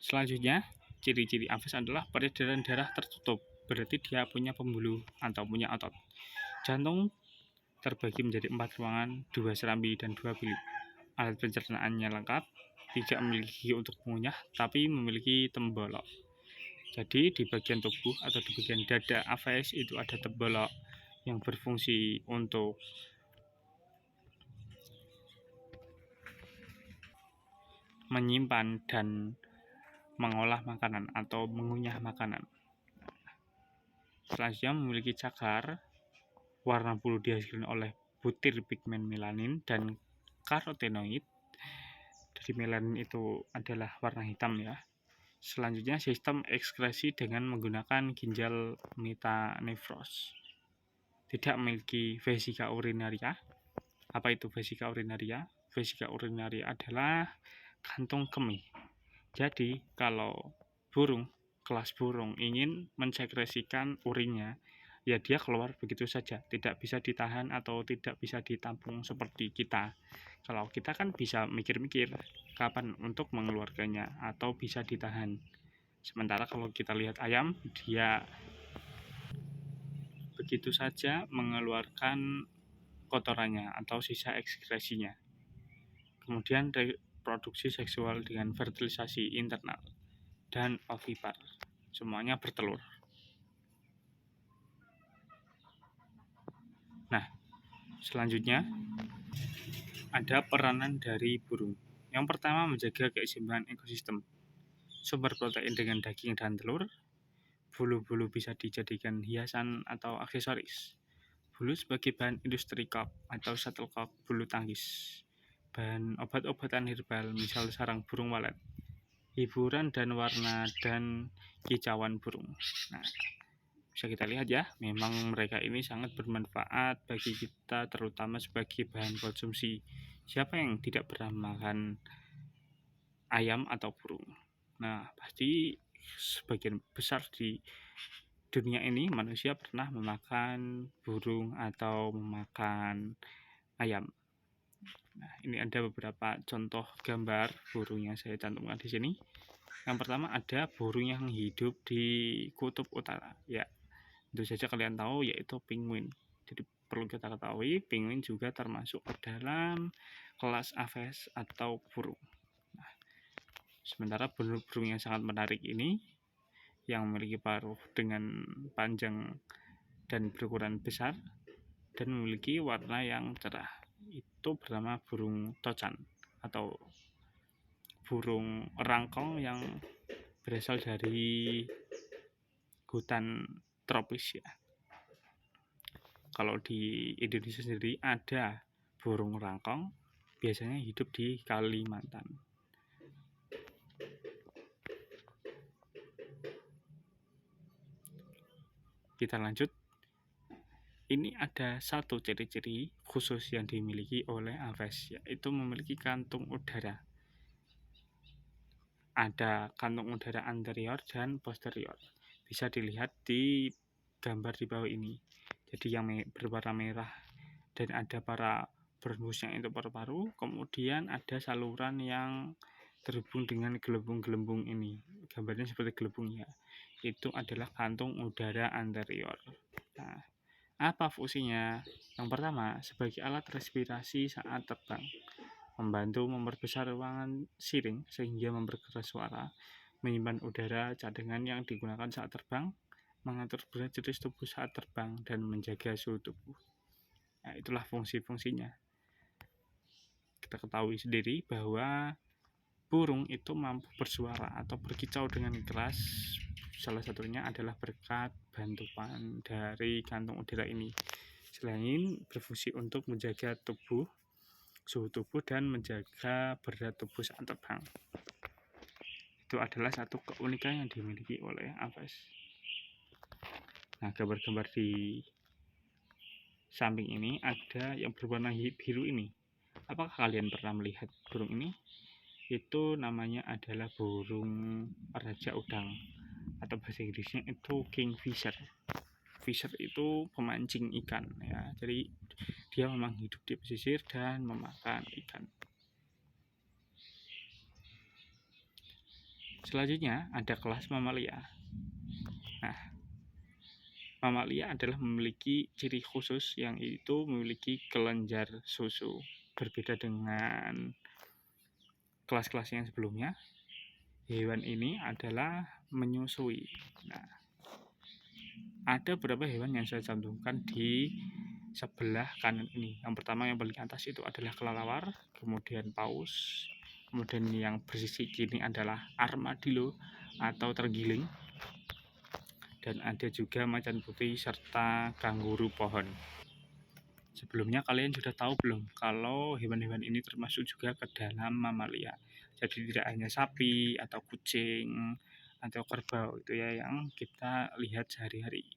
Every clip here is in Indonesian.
Selanjutnya, ciri-ciri aves adalah peredaran darah tertutup, berarti dia punya pembuluh atau punya otot. Jantung terbagi menjadi 4 ruangan, 2 serambi dan 2 bilik. Alat pencernaannya lengkap, tidak memiliki untuk mengunyah, tapi memiliki tembolok. Jadi di bagian tubuh atau di bagian dada aves itu ada tembolok yang berfungsi untuk menyimpan dan mengolah makanan atau mengunyah makanan. Selanjutnya memiliki cagar, warna bulu dihasilkan oleh butir pigmen melanin dan karotenoid. Dari melanin itu adalah warna hitam ya. Selanjutnya sistem ekskresi dengan menggunakan ginjal metanefros. Tidak memiliki vesika urinaria. Apa itu vesika urinaria? Vesika urinaria adalah kantung kemih. Jadi kalau kelas burung ingin mensekresikan urinnya, ya dia keluar begitu saja, tidak bisa ditahan atau tidak bisa ditampung seperti kita. Kalau kita kan bisa mikir-mikir kapan untuk mengeluarkannya atau bisa ditahan. Sementara kalau kita lihat ayam, dia begitu saja mengeluarkan kotorannya atau sisa ekskresinya. Kemudian reproduksi seksual dengan fertilisasi internal dan ovipar. Semuanya bertelur. Nah, selanjutnya ada peranan dari burung. Yang pertama, menjaga keseimbangan ekosistem. Sumber protein dengan daging dan telur. Bulu-bulu bisa dijadikan hiasan atau aksesoris. Bulu sebagai bahan industri kop atau shuttlecock bulu tangkis. Bahan obat-obatan herbal, misal sarang burung walet. Hiburan dan warna dan kicauan burung. Nah, bisa kita lihat ya, memang mereka ini sangat bermanfaat bagi kita, terutama sebagai bahan konsumsi. Siapa yang tidak pernah makan ayam atau burung? Nah, pasti sebagian besar di dunia ini manusia pernah memakan burung atau memakan ayam. Nah, ini ada beberapa contoh gambar burung yang saya cantumkan di sini. Yang pertama ada burung yang hidup di kutub utara. Ya, tentu saja kalian tahu yaitu penguin. Jadi perlu kita ketahui penguin juga termasuk ke dalam kelas aves atau burung. Nah, sementara burung yang sangat menarik ini yang memiliki paruh dengan panjang dan berukuran besar dan memiliki warna yang cerah, itu bernama burung tocan atau burung rangkong yang berasal dari hutan tropis ya. Kalau di Indonesia sendiri ada burung rangkong, biasanya hidup di Kalimantan. Kita lanjut. Ini ada satu ciri-ciri khusus yang dimiliki oleh aves, yaitu memiliki kantung udara. Ada kantung udara anterior dan posterior. Bisa dilihat di gambar di bawah ini. Jadi yang berwarna merah dan ada para berembusnya itu paru-paru, kemudian ada saluran yang terhubung dengan gelembung-gelembung ini. Gambarnya seperti gelembung ya. Itu adalah kantung udara anterior. Nah, apa fungsinya? Yang pertama, sebagai alat respirasi saat terbang, membantu memperbesar ruangan siring sehingga memperkeras suara, menyimpan udara cadangan yang digunakan saat terbang, mengatur berat jenis tubuh saat terbang, dan menjaga suhu tubuh. Nah, itulah fungsi-fungsinya. Kita ketahui sendiri bahwa burung itu mampu bersuara atau berkicau dengan keras. Salah satunya adalah berkat bantuan dari kantung udara ini. Selain berfungsi untuk menjaga suhu tubuh dan menjaga berat tubuh saat terbang. Itu adalah satu keunikan yang dimiliki oleh aves. Nah, gambar-gambar di samping ini ada yang berwarna biru ini. Apakah kalian pernah melihat burung ini? Itu namanya adalah burung raja udang atau bahasa Inggrisnya itu kingfisher. Fisher itu pemancing ikan ya. Jadi dia memang hidup di pesisir dan memakan ikan. Selanjutnya ada kelas mamalia. Nah, mamalia adalah memiliki ciri khusus yang itu memiliki kelenjar susu. Berbeda dengan kelas-kelas yang sebelumnya, hewan ini adalah menyusui. Nah, ada beberapa hewan yang saya cantumkan di sebelah kanan ini. Yang pertama yang paling atas itu adalah kelelawar, kemudian paus, kemudian yang bersisi kiri adalah armadillo atau terenggiling, dan ada juga macan putih serta kanguru pohon. Sebelumnya kalian sudah tahu belum kalau hewan-hewan ini termasuk juga ke dalam mamalia. Jadi tidak hanya sapi atau kucing atau kerbau itu ya yang kita lihat sehari-hari.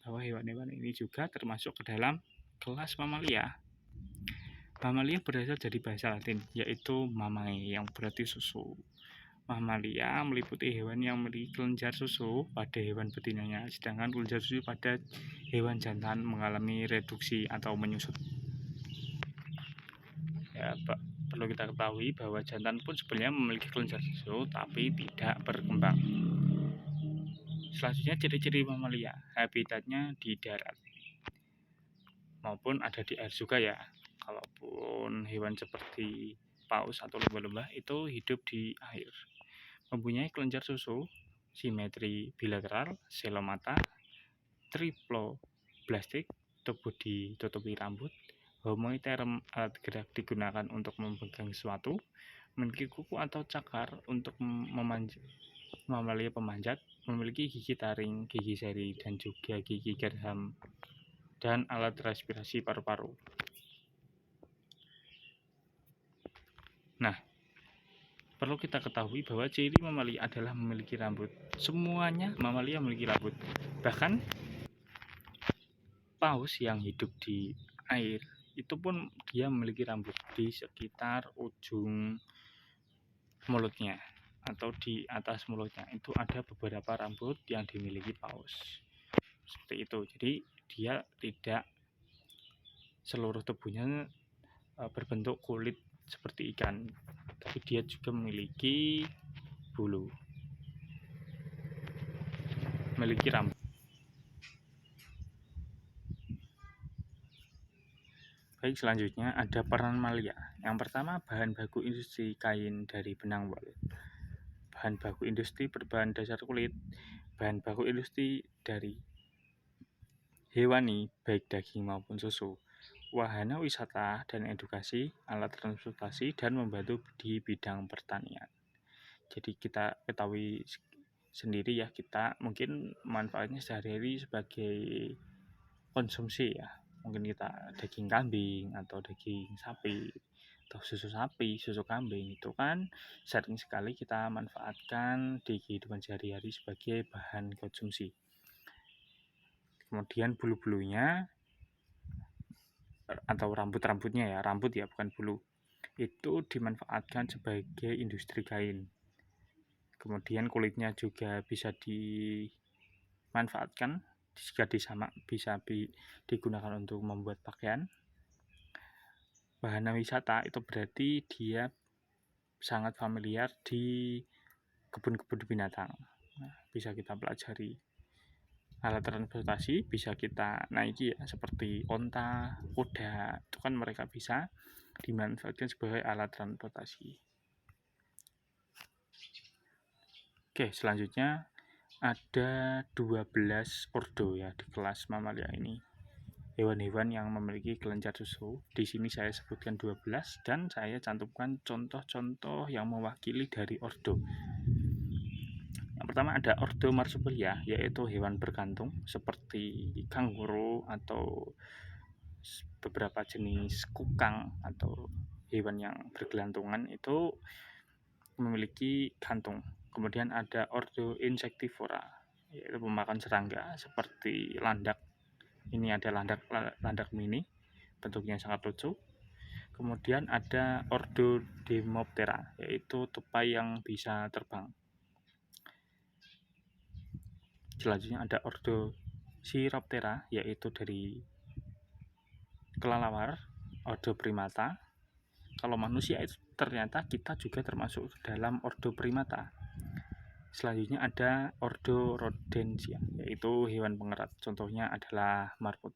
Bahwa hewan-hewan ini juga termasuk ke dalam kelas mamalia. Mamalia berasal dari bahasa Latin yaitu mamae yang berarti susu. Mamalia meliputi hewan yang memiliki kelenjar susu pada hewan betinanya, sedangkan kelenjar susu pada hewan jantan mengalami reduksi atau menyusut. Ya, perlu kita ketahui bahwa jantan pun sebenarnya memiliki kelenjar susu, tapi tidak berkembang. Selanjutnya ciri-ciri mamalia, habitatnya di darat maupun ada di air juga ya. Kalaupun hewan seperti paus atau lumba-lumba itu hidup di air. Mempunyai kelenjar susu, simetri bilateral, selomata, triploblastik, tubuh ditutupi rambut, homoiterium alat gerak digunakan untuk memegang sesuatu, memiliki kuku atau cakar untuk mamalia pemanjat, memiliki gigi taring, gigi seri, dan juga gigi geraham, dan alat respirasi paru-paru. Nah, perlu kita ketahui bahwa ciri mamalia adalah memiliki rambut. Semuanya mamalia memiliki rambut. Bahkan paus yang hidup di air itu pun dia memiliki rambut di sekitar ujung mulutnya atau di atas mulutnya. Itu ada beberapa rambut yang dimiliki paus. Seperti itu. Jadi dia tidak seluruh tubuhnya berbentuk kulit seperti ikan, tapi dia juga memiliki bulu, memiliki rambut. Baik, selanjutnya ada peran mamalia. Yang pertama, bahan baku industri kain dari benang wol. Bahan baku industri berbahan dasar kulit. Bahan baku industri dari hewani, baik daging maupun susu. Wahana wisata dan edukasi, alat transportasi, dan membantu di bidang pertanian. Jadi kita ketahui sendiri ya, kita mungkin manfaatnya sehari-hari sebagai konsumsi ya. Mungkin kita daging kambing atau daging sapi atau susu sapi, susu kambing itu kan sering sekali kita manfaatkan di kehidupan sehari-hari sebagai bahan konsumsi. Kemudian bulu-bulunya atau rambut-rambutnya ya, rambut ya bukan bulu, itu dimanfaatkan sebagai industri kain. Kemudian kulitnya juga bisa dimanfaatkan jika bisa digunakan untuk membuat pakaian. Wahana wisata itu berarti dia sangat familiar di kebun-kebun binatang. Nah, bisa kita pelajari. Alat transportasi bisa kita naiki ya, seperti onta, kuda, itu kan mereka bisa dimanfaatkan sebagai alat transportasi. Oke, selanjutnya ada 12 ordo ya di kelas mamalia ini. Hewan-hewan yang memiliki kelenjar susu. Di sini saya sebutkan 12 dan saya cantumkan contoh-contoh yang mewakili dari ordo. Yang pertama ada ordo marsupialia, yaitu hewan berkantung seperti kanguru atau beberapa jenis kukang atau hewan yang bergelantungan itu memiliki kantung. Kemudian ada ordo insectivora, yaitu pemakan serangga seperti landak. Ini ada landak mini, bentuknya sangat lucu. Kemudian ada ordo Demoptera, yaitu tupai yang bisa terbang. Selanjutnya ada ordo Chiroptera, yaitu dari kelelawar. Ordo Primata. Kalau manusia itu ternyata kita juga termasuk dalam ordo Primata. Selanjutnya ada ordo Rodentia, yaitu hewan pengerat. Contohnya adalah marmut.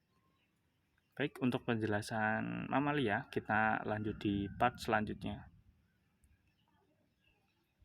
Baik, untuk penjelasan mamalia kita lanjut di part selanjutnya.